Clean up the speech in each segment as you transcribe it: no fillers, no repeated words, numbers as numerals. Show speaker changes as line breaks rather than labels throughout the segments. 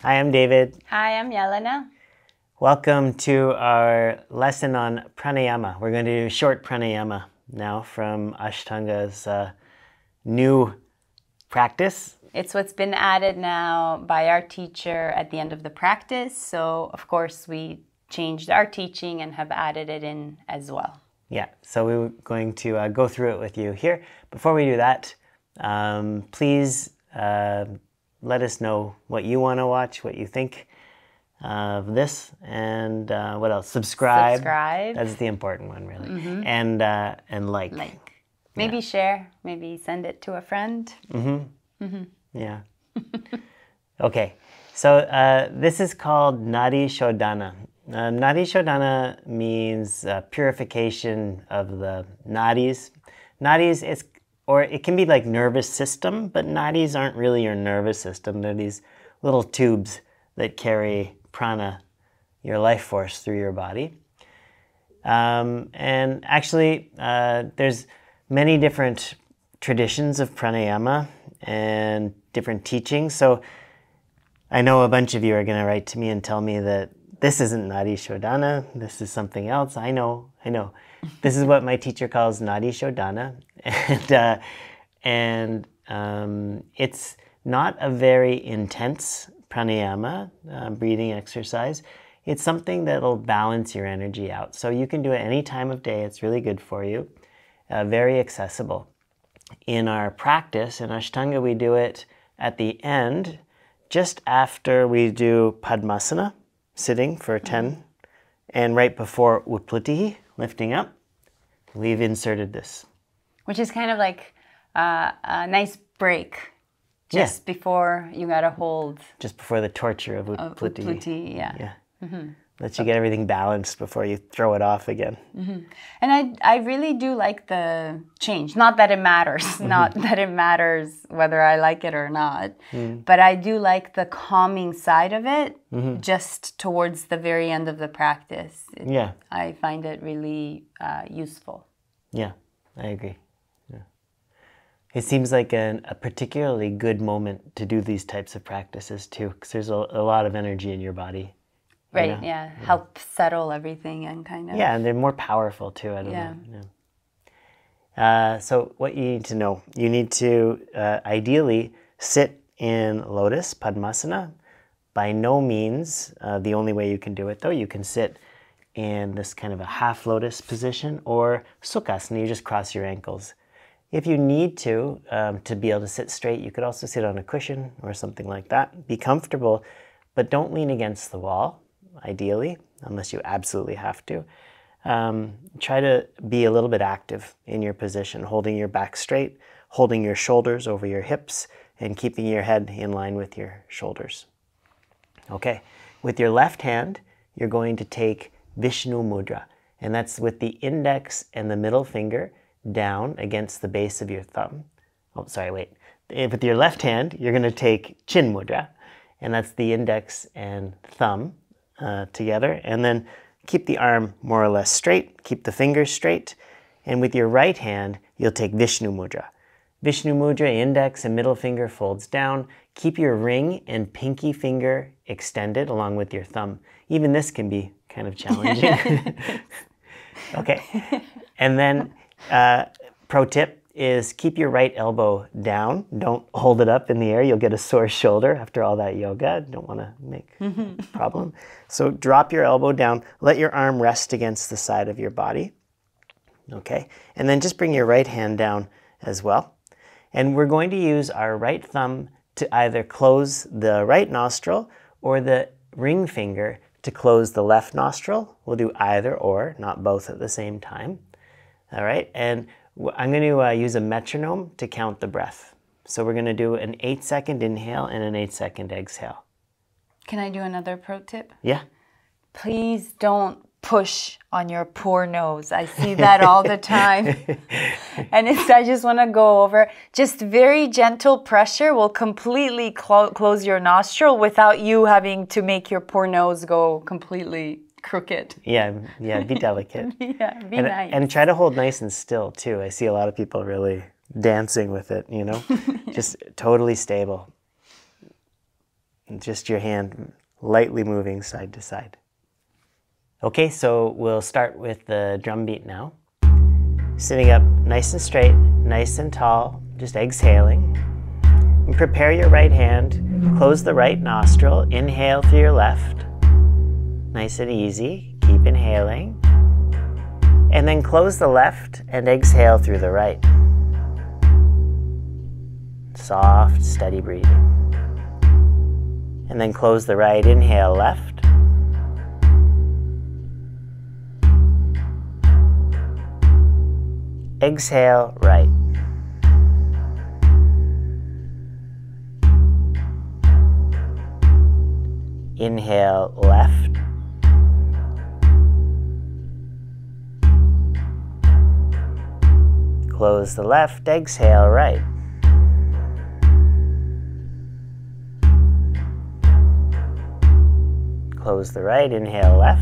Hi, I'm David.
Hi, I'm Jelena.
Welcome to our lesson on pranayama. We're going to do short pranayama now from Ashtanga's new practice.
It's what's been added now by our teacher at the end of the practice. So, of course, we changed our teaching and have added it in as well.
Yeah, so we're going to go through it with you here. Before we do that, please let us know what you want to watch, what you think of this, and what else? Subscribe. That's the important one, really.
Mm-hmm.
And like.
Maybe share. Maybe send it to a friend.
Mm-hmm. Mm-hmm. Yeah. Okay. So this is called Nadi Shodhana. Nadi Shodhana means purification of the nadis. Nadis it can be like nervous system, but nadis aren't really your nervous system. They're these little tubes that carry prana, your life force, through your body. And actually, there's many different traditions of pranayama and different teachings. So I know a bunch of you are going to write to me and tell me that this isn't Nadi Shodhana, this is something else. I know. This is what my teacher calls Nadi Shodhana. And it's not a very intense pranayama, breathing exercise. It's something that'll balance your energy out. So you can do it any time of day. It's really good for you. Very accessible. In our practice, in Ashtanga, we do it at the end, just after we do Padmasana, sitting for 10, and right before Utplatihi, lifting up. We've inserted this.
Which is kind of like a nice break. Just before you got to hold.
Just before the torture of Utplatihi.
Utplatihi, yeah. Mm-hmm.
Let you get everything balanced before you throw it off again.
Mm-hmm. And I really do like the change. Not that it matters. Not that it matters whether I like it or not. But I do like the calming side of it just towards the very end of the practice. I find it really useful.
Yeah, I agree. Yeah. It seems like a particularly good moment to do these types of practices too, because there's a lot of energy in your body.
Right, yeah. Help settle everything and kind of...
Yeah, and they're more powerful too, I don't know. So what you need to know, you need to ideally sit in lotus, Padmasana. By no means the only way you can do it though. You can sit in this kind of a half lotus position or Sukhasana, you just cross your ankles. If you need to be able to sit straight, you could also sit on a cushion or something like that. Be comfortable, but don't lean against the wall. Ideally, unless you absolutely have to. Try to be a little bit active in your position, holding your back straight, holding your shoulders over your hips, and keeping your head in line with your shoulders. Okay, with your left hand, you're going to take Vishnu Mudra, and that's with the index and the middle finger down against the base of your thumb. Oh, sorry, wait. With your left hand, you're going to take Chin Mudra, and that's the index and thumb together, and then keep the arm more or less straight, keep the fingers straight, and with your right hand, you'll take Vishnu Mudra. Vishnu Mudra, index and middle finger folds down. Keep your ring and pinky finger extended along with your thumb. Even this can be kind of challenging. Okay, and then pro tip is keep your right elbow down. Don't hold it up in the air. You'll get a sore shoulder after all that yoga. Don't want to make a problem. So drop your elbow down. Let your arm rest against the side of your body. Okay, and then just bring your right hand down as well. And we're going to use our right thumb to either close the right nostril or the ring finger to close the left nostril. We'll do either or, not both at the same time. All right, and I'm going to use a metronome to count the breath. So we're going to do an 8-second inhale and an 8-second exhale.
Can I do another pro tip?
Yeah.
Please don't push on your poor nose. I see that all the time. And I just want to go over, just very gentle pressure will completely close your nostril without you having to make your poor nose go completely crooked.
Yeah, be delicate.
Be nice.
And try to hold nice and still too. I see a lot of people really dancing with it, you know? Just totally stable. Just your hand lightly moving side to side. Okay, so we'll start with the drum beat now. Sitting up nice and straight, nice and tall, just exhaling. And prepare your right hand, close the right nostril, inhale through your left. Nice and easy, keep inhaling. And then close the left and exhale through the right. Soft, steady breathing. And then close the right, inhale left. Exhale right. Inhale left. Close the left, exhale right. Close the right, inhale left.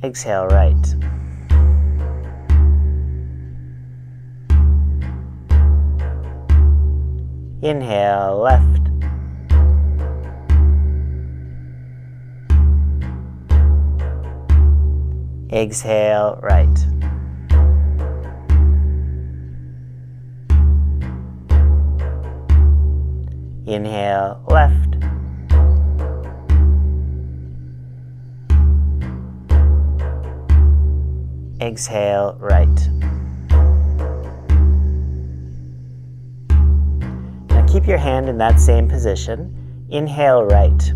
Exhale right. Inhale left. Exhale right. Inhale left. Exhale right. Now keep your hand in that same position. Inhale right.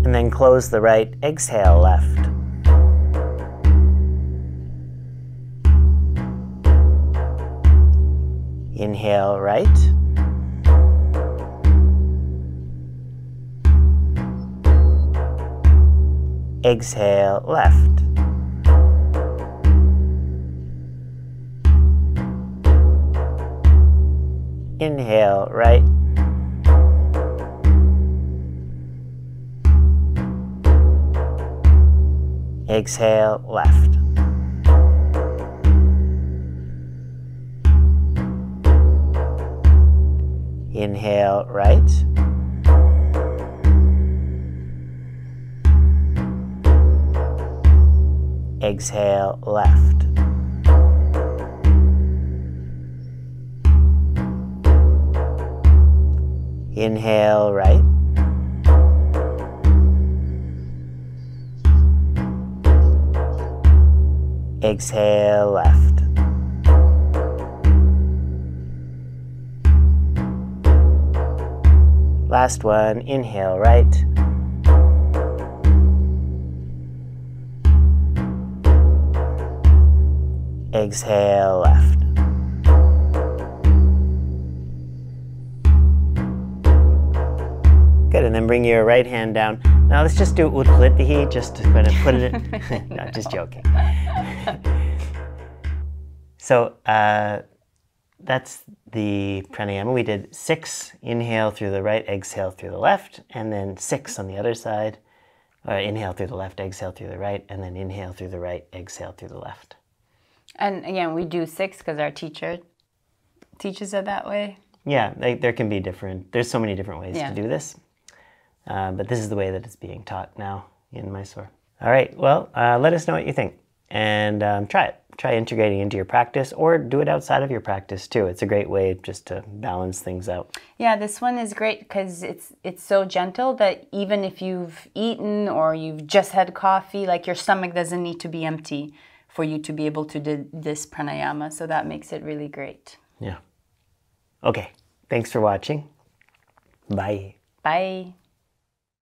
And then close the right, exhale left. Inhale right. Exhale left. Inhale right. Exhale left. Inhale right. Exhale left. Inhale right. Exhale left. Last one, inhale right. Exhale left. Good, and then bring your right hand down. Now let's just do Utklitihi, just to kind of put it in. No, just joking. So that's the pranayama. We did 6, inhale through the right, exhale through the left, and then 6 on the other side. Inhale through the left, exhale through the right, and then inhale through the right, exhale through the left.
And again, we do 6 because our teacher teaches it that way.
Yeah, there can be there's so many different ways to do this. But this is the way that it's being taught now in Mysore. All right, well, let us know what you think. And try it. Try integrating into your practice, or do it outside of your practice too. It's a great way just to balance things out.
Yeah, this one is great because it's so gentle that even if you've eaten or you've just had coffee, like your stomach doesn't need to be empty for you to be able to do this pranayama. So that makes it really great.
Yeah. Okay, thanks for watching. Bye.
Bye.